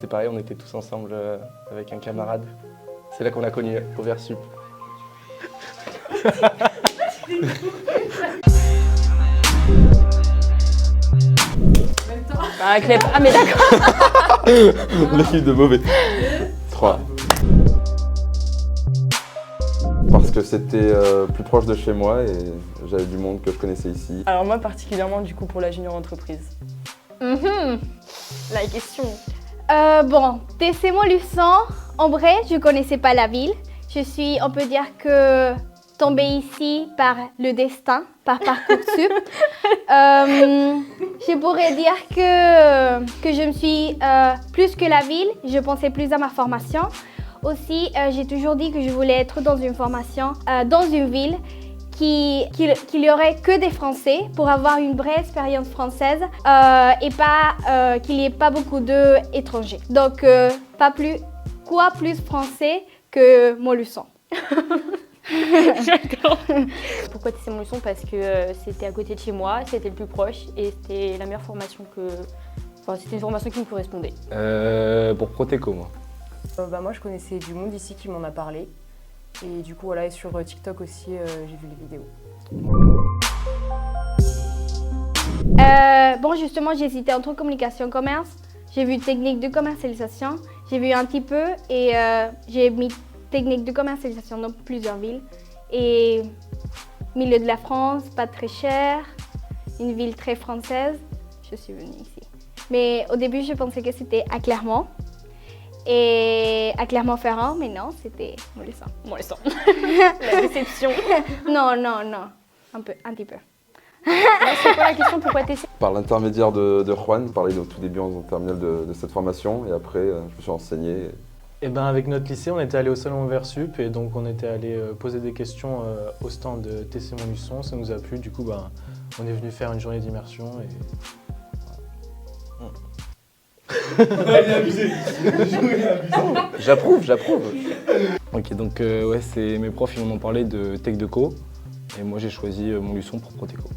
C'était pareil, on était tous ensemble avec un camarade. C'est là qu'on a connu Oversup. Un clep. Ah mais d'accord. L'équipe de mauvais. 3. Parce que c'était plus proche de chez moi et j'avais du monde que je connaissais ici. Alors moi particulièrement du coup pour la junior entreprise. La question. Bon, TC Montluçon, en vrai, je ne connaissais pas la ville. Je suis, on peut dire que, tombée ici par le destin, par Parcoursup. Je pourrais dire que je me suis, plus que la ville, je pensais plus à ma formation. Aussi, j'ai toujours dit que je voulais être dans une formation, dans une ville qu'il y aurait que des Français pour avoir une vraie expérience française et pas qu'il n'y ait pas beaucoup d'étrangers. Donc, quoi plus français que Montluçon. J'adore. Pourquoi TC Montluçon? Parce que c'était à côté de chez moi, c'était le plus proche et c'était la meilleure formation que... Enfin, c'était une formation qui me correspondait. Pour Proteco, moi. Moi, je connaissais du monde ici qui m'en a parlé. Et du coup, voilà, et sur TikTok aussi, j'ai vu les vidéos. Bon, justement, j'hésitais entre communication commerce. J'ai vu technique de commercialisation. J'ai vu un petit peu et j'ai mis technique de commercialisation dans plusieurs villes. Et milieu de la France, pas très cher, une ville très française. Je suis venue ici. Mais au début, je pensais que c'était à Clermont. Et à Clermont-Ferrand, mais non, c'était Montluçon. Montluçon. La déception. Non, un petit peu. C'est quoi la question? Pourquoi TC? Par l'intermédiaire de Juan, parlait au tout début en terminale de cette formation et après je me suis renseigné. Et ben avec notre lycée, on était allé au salon Oversup et donc on était allé poser des questions au stand de TC Montluçon. Ça nous a plu, du coup on est venu faire une journée d'immersion et... J'approuve. Ok, donc ouais, c'est mes profs, ils m'en ont parlé de Tech Deco et moi j'ai choisi Montluçon pour Proteco.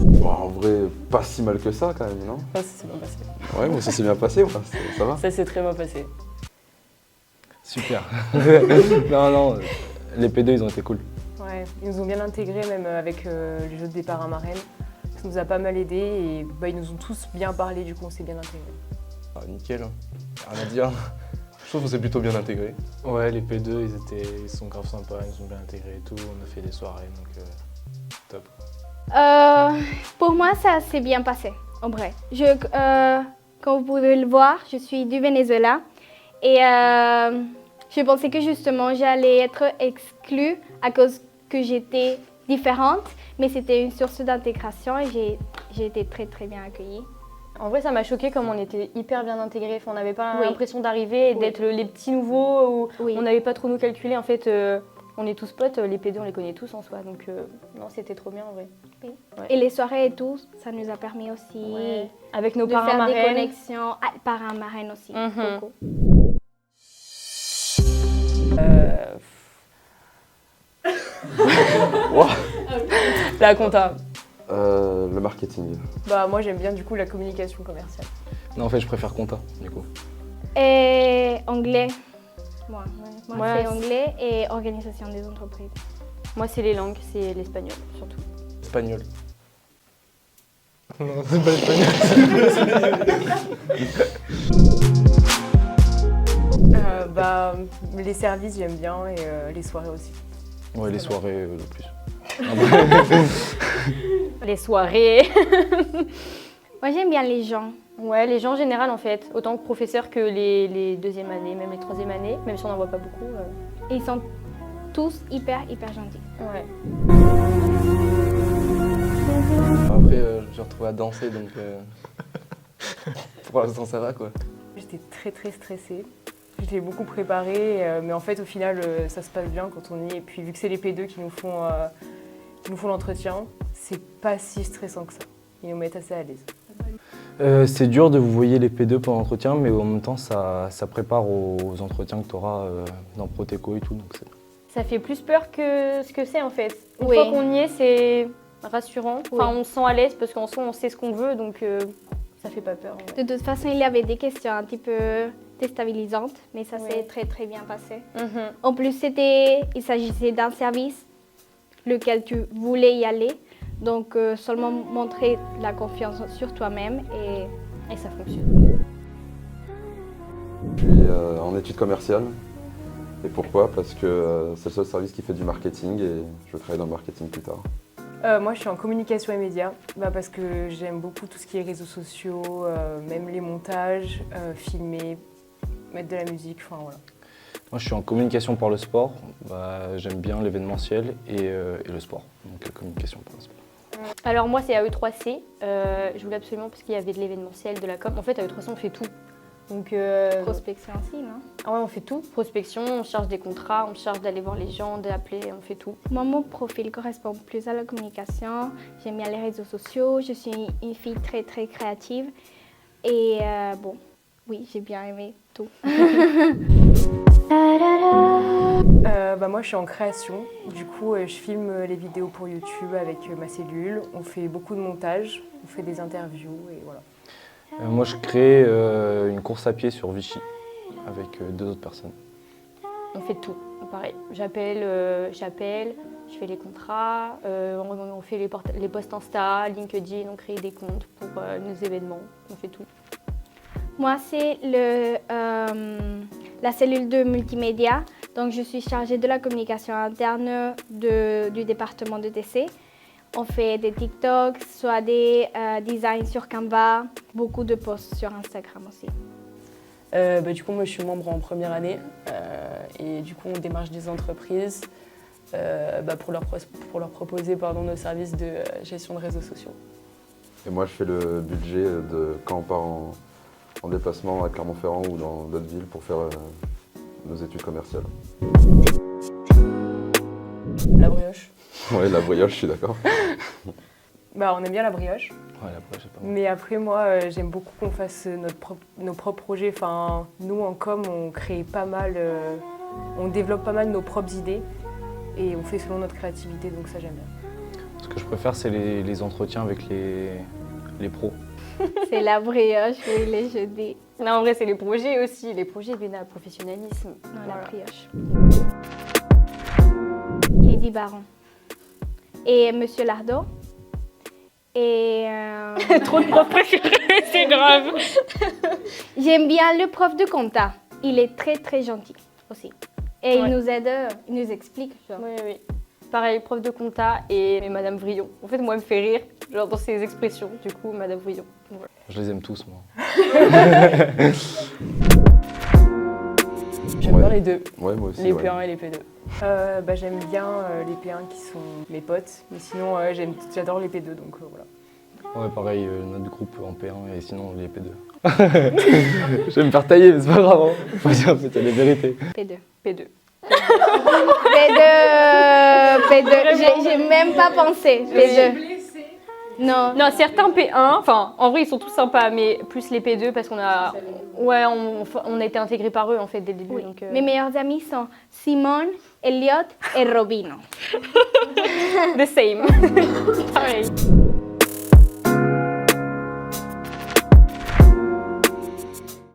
Bon, en vrai, pas si mal que ça quand même, non? Ça s'est bien passé. Ouais, moi ça s'est bien passé, ouais, ça va. Ça s'est très bien passé. Super. Non, les P2 ils ont été cool. Ouais, ils nous ont bien intégrés, même avec les jeux de départ à Marraine. Ça nous a pas mal aidés et ils nous ont tous bien parlé, du coup on s'est bien intégrés. Ah, nickel, rien à dire. Je trouve qu'on s'est plutôt bien intégré. Ouais, les P2, ils sont grave sympas, ils nous ont bien intégrés et tout. On a fait des soirées, donc top. Pour moi, ça s'est bien passé, en vrai. Comme vous pouvez le voir, je suis du Venezuela et je pensais que justement j'allais être exclue à cause que j'étais différente, mais c'était une source d'intégration et j'ai été très très bien accueillie. En vrai, ça m'a choqué comme on était hyper bien intégrés. Enfin, on n'avait pas Oui. l'impression d'arriver et d'être les petits nouveaux où Oui. on n'avait pas trop nous calculé. En fait, on est tous potes, les P2 on les connaît tous en soi. Donc non, c'était trop bien en vrai. Oui. Ouais. Et les soirées et tout, ça nous a permis aussi Avec nos de parents faire des marraines. connexions. Ah, parrains marraines aussi, beaucoup. La compta. Le marketing. Bah moi j'aime bien du coup la communication commerciale. Non, en fait, je préfère compta, du coup. Et anglais. Moi Moi, c'est anglais et organisation des entreprises. Moi, c'est les langues, c'est l'espagnol surtout. Espagnol. Non, c'est pas espagnol. Les services j'aime bien et les soirées aussi. Ouais, les soirées le plus. Les soirées. Moi j'aime bien les gens. Ouais, les gens en général en fait. Autant que professeurs que les deuxièmes années, même les troisième années, même si on n'en voit pas beaucoup. Et ils sont tous hyper gentils. Ouais. Après, je me suis retrouvé à danser, donc pour l'instant ça va quoi. J'étais très stressée. Je l'ai beaucoup préparé, mais en fait au final ça se passe bien quand on y est. Et puis vu que c'est les P2 qui nous font l'entretien, c'est pas si stressant que ça. Ils nous mettent assez à l'aise. C'est dur de vous voyer les P2 pendant l'entretien, mais en même temps ça prépare aux entretiens que tu auras dans Proteco et tout. Donc Ça fait plus peur que ce que c'est en fait. Une Oui. fois qu'on y est, c'est rassurant. Enfin, Oui. on se sent à l'aise parce qu'en soi, on sait ce qu'on veut, donc Ça fait pas peur. En vrai. De toute façon, il y avait des questions un petit peu déstabilisantes, mais ça s'est Ouais. très très bien passé. Mhm. En plus, il s'agissait d'un service lequel tu voulais y aller. Donc, seulement montrer la confiance sur toi-même Et ça fonctionne. Je suis en études commerciales. Et pourquoi? Parce que c'est le seul service qui fait du marketing et je veux travailler dans le marketing plus tard. Moi, je suis en communication et médias parce que j'aime beaucoup tout ce qui est réseaux sociaux, même les montages, filmer, mettre de la musique, enfin voilà. Moi, je suis en communication par le sport. J'aime bien l'événementiel et le sport. Donc, la communication par le sport. Alors moi c'est AE3C, je voulais absolument parce qu'il y avait de l'événementiel, de la com. En fait AE3C on fait tout. Donc prospection aussi, non? ah ouais, on fait tout, prospection, on charge des contrats, on charge d'aller voir les gens, d'appeler, on fait tout. Moi, mon profil correspond plus à la communication. J'aime bien les réseaux sociaux. Je suis une fille très très créative. Et bon, oui, j'ai bien aimé tout. Moi je suis en création, du coup je filme les vidéos pour YouTube avec ma cellule, on fait beaucoup de montage, on fait des interviews et voilà. Moi, je crée une course à pied sur Vichy avec 2 autres personnes. On fait tout, pareil. J'appelle, je fais les contrats, on fait les posts Insta, LinkedIn, on crée des comptes pour nos événements, on fait tout. Moi, c'est la cellule de multimédia. Donc, je suis chargée de la communication interne du département de TC. On fait des TikTok, soit des designs sur Canva, beaucoup de posts sur Instagram aussi. Du coup, moi, je suis membre en première année et du coup, on démarche des entreprises pour leur proposer nos services de gestion de réseaux sociaux. Et moi, je fais le budget de quand on part en déplacement à Clermont-Ferrand ou dans d'autres villes pour faire nos études commerciales. La brioche. Ouais, la brioche, je suis d'accord. On aime bien la brioche, Ouais, la brioche, c'est pas mal. mais après moi j'aime beaucoup qu'on fasse nos propres projets. Enfin, nous en com on crée pas mal, on développe pas mal nos propres idées et on fait selon notre créativité, donc ça j'aime bien. Ce que je préfère, c'est les entretiens avec les pros. C'est la brioche, oui, les jeudis. Non, en vrai c'est les projets aussi, les projets viennent à professionnalisme. Non, Voilà. la brioche. Lydie Baron. Et Monsieur Lardot. Et Trop de profs préférés, c'est grave. j'aime bien le prof de compta. Il est très très gentil aussi. Et Ouais. il nous aide, il nous explique. Genre. Oui, oui. Pareil, prof de compta et Madame Vrillon. En fait, moi, elle me fait rire, genre dans ses expressions, du coup, Madame Vrillon. Voilà. Je les aime tous, moi. J'aime Ouais. bien les deux, Ouais, moi aussi. les ouais. P1 et les P2. J'aime bien les P1 qui sont mes potes, mais sinon j'adore les P2, donc voilà. Ouais, pareil, notre groupe en P1 et sinon les P2. Je vais me faire tailler, mais c'est pas grave. Hein. Faut dire, en fait, il y a des vérités. P2. P2. P2. J'ai même pas pensé. P2. Non. Non, certains P1, enfin, en vrai, ils sont tous sympas, mais plus les P2 parce qu'on a, ouais, on a été intégrés par eux en fait dès le début. Oui. Donc, Mes meilleurs amis sont Simone, Elliot et Robino. the same. Pareil.